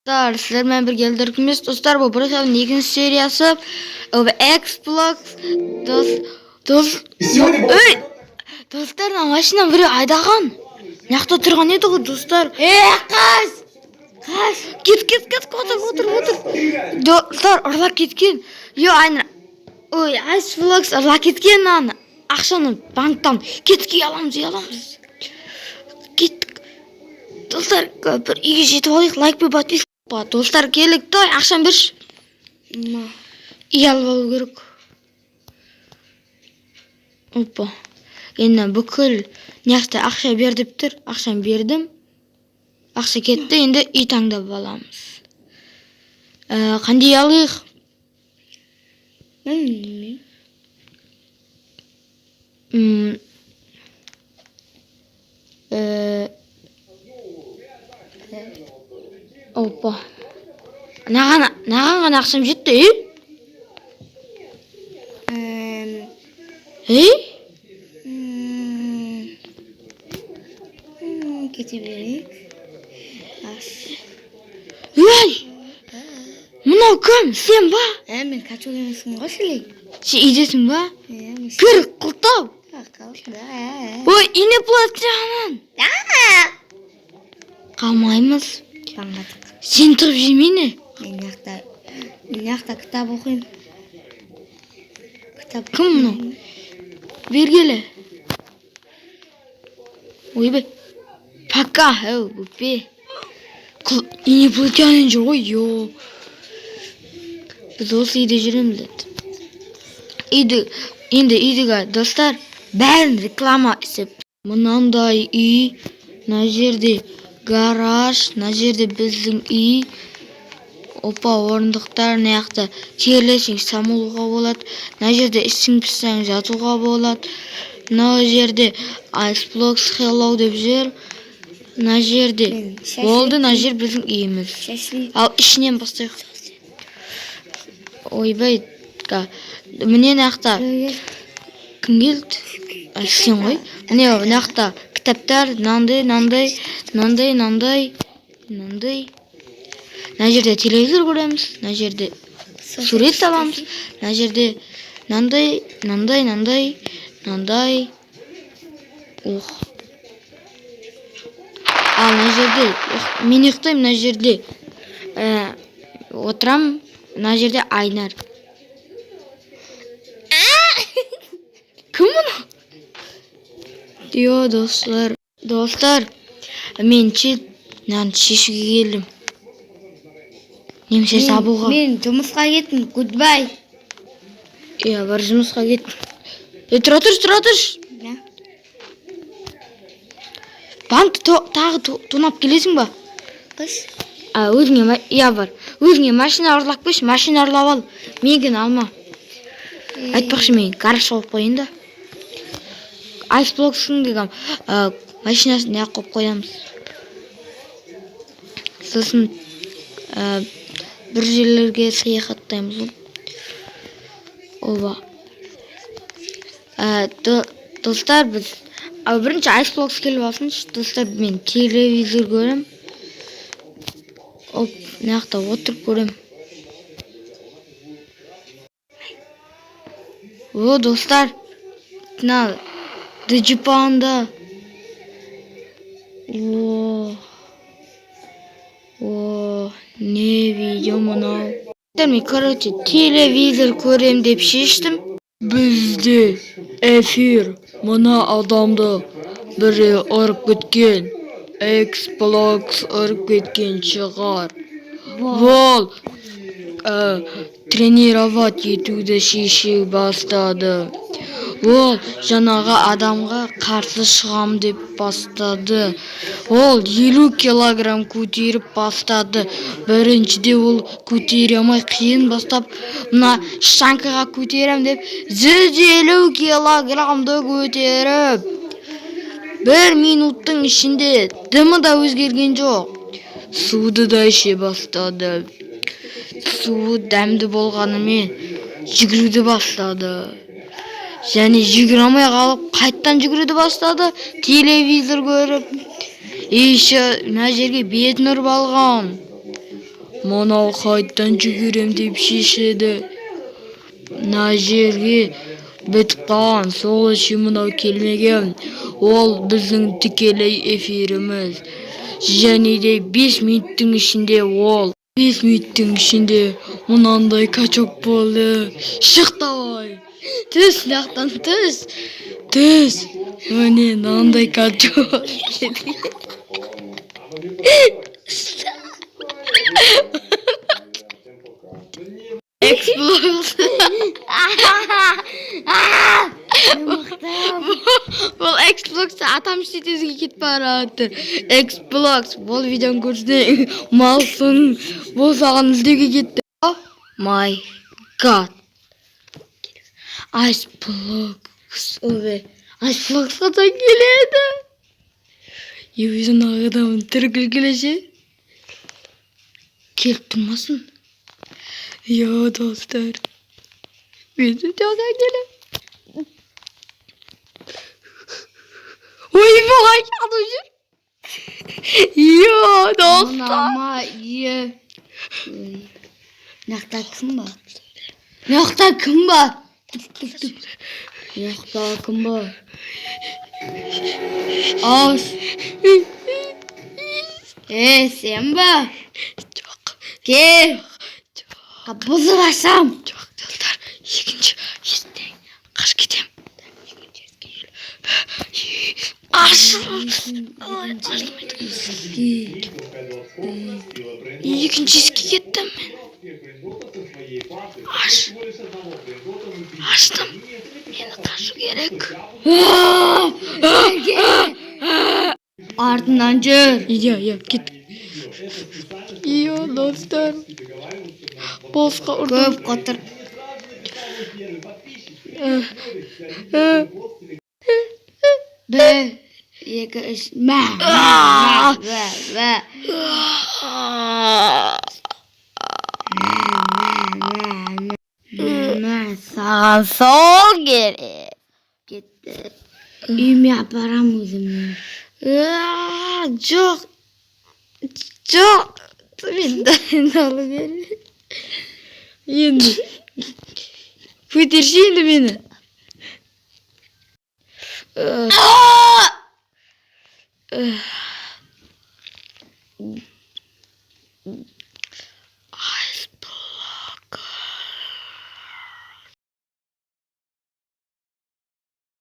Dostlar, sizlerмен birге келдіргіміз. Достар, бұл Брюхев'дің екінші сериясы. Xbox. Достар, машина біреу айдаған. Мыяқта тұрған еді ғой, достар. Қыз! Кет, отыр. Достар, ұрлап кеткен. Xbox ұрлап кеткен аны. Ақшаны банктан кетке аламыз. Кеттік. Достар, бір үйге жетіп алайық, лайк пен подписка. Достар, келік, той, ақшам берші. Үй алып алу керек. Опа. Енді бүкіл неқті ақша бер деп тұр. Ақшам бердім. Ақша кетті, енді үй таңдап аламыз. Қандай алайық? Опа. Наған ғана ақшам жетті, Кете берейік. Мынау кім? Сен ба? Мен качу емесің ғой шілей. Сен үйдесің ба? Кір, құлтау. Ой, ине платжанын. Қалмаймыз. Сен тұрып жемейні. Мен яқта кітап оқиын. Кім мұны? Бергелі. Ойбай. Пока, өпе. Ине платжанын жүр ғой, йо. Біз осы үйде жүреміз деді. Енді үйдегі достар бәрін реклама істеп. Мынандай үй, мына жерде гараж, мына жерде біздің үй. Опа, орындықтар, мына терлесең самылуға болады. Мына жерде ішсің піссең жатуға болады. Мына жерде Xbox Hello деп жүр. Мына жерде болды, мына жер біздің үйіміз. Ал ішінен бастайық. Ойбай, міне мына кім келді? Сен ғой. Міне мына кітаптар, нандай. Мына жерде телевизор көреміз, мына жерде сурет саламыз, мына жерде нандай. Ал мына жерде, мен ұйықтаймын, мына жерде отырам, мына жерде Айнар. Кім мұны? Йо, достар, мен мынаны шешуге келдім. Немесе сабуға. Мен жұмысқа кеттім, гудбай. Бар жұмысқа кеттім. Тұра тұрш. Банк тағы тонап келесің ба? Қыш? Бар. Өзіңе машина ұрлап көш, машина ұрлап ал. Меген алма. Айтпақшы мен гараж қойып қойын да. Xbox'ың деген машинасын неғып қойып қоямыз. Сосын бір жерлерге саяхаттаймыз. Оба. Достар, біз бірінші Xbox келіп алсыншы. Достар, мен телевизор көрем. Мынақта отырып көрем. Достар, Джипанда. Не видео мынау. Мен, телевизор көрем деп шештім. Бізде эфир. Мына адамды бірі ұрып кеткен. Xbox ұрып кеткен шығар. Ол тренировать етуді шеше бастады. Ол жаңаға адамға қарсы шығам деп бастады. Ол 50 килограмм көтеріп бастады. Біріншіде ол көтере алмай қиын бастап, мына шанкаға көтерем деп 150 килограммды көтеріп. 1 минуттың ішінде дымы да өзгерген жоқ. Суды да іше бастады. Суы дәмді болғанымен жүгіруді бастады. Және жүгіре алмай қалып, қайттан жүгіруді бастады. Телевизор көріп, еще мына жерге бетін ұрып алған. Mana qaydan жүгірем деп шешеді. Мына жерге бітіп қалған, сол үшін мынау келмеген. Ол біздің тікелей эфиріміз. Және де 5 минуттың ішінде 5 минуттың ішінде мынандай качок болды. Шық давай. Түс, мынаяқтан түс. Түс. Міне мынандай качок. Xbox. Бұл Xbox атам шетезге кетіп бара жатыр. Xbox бұл видеоны көрсең малсың. Бұл саған іздеуге кетті. My God. Icebox. Icebox'a da geledi. Yüzün ağıdamın tırgılgılaşı. Kelip durmasın. Ya dostlar. Bizi çok gelin. Oy bu aşağıda. Ya dostlar. Ama ye. Naqta kim var? Naqta kim var? Naqta kim var? As. Sen var. Çok. Gel. Kapızı basam. Çok dostlar. İkinci yüzden. Kaç gideyim. İkinci eski gittim ben. Açtım. Yine taşı gerek. Ardından cır. Ya git. Ya dostlar. Bozka orada. Köp katır. Be. Yeka iş. Ve. Sağ sol geri. Gitti. Üyümü yaparam özümü. Çok. Çok. Beni alıverin. Şimdi. Bitir şimdi beni.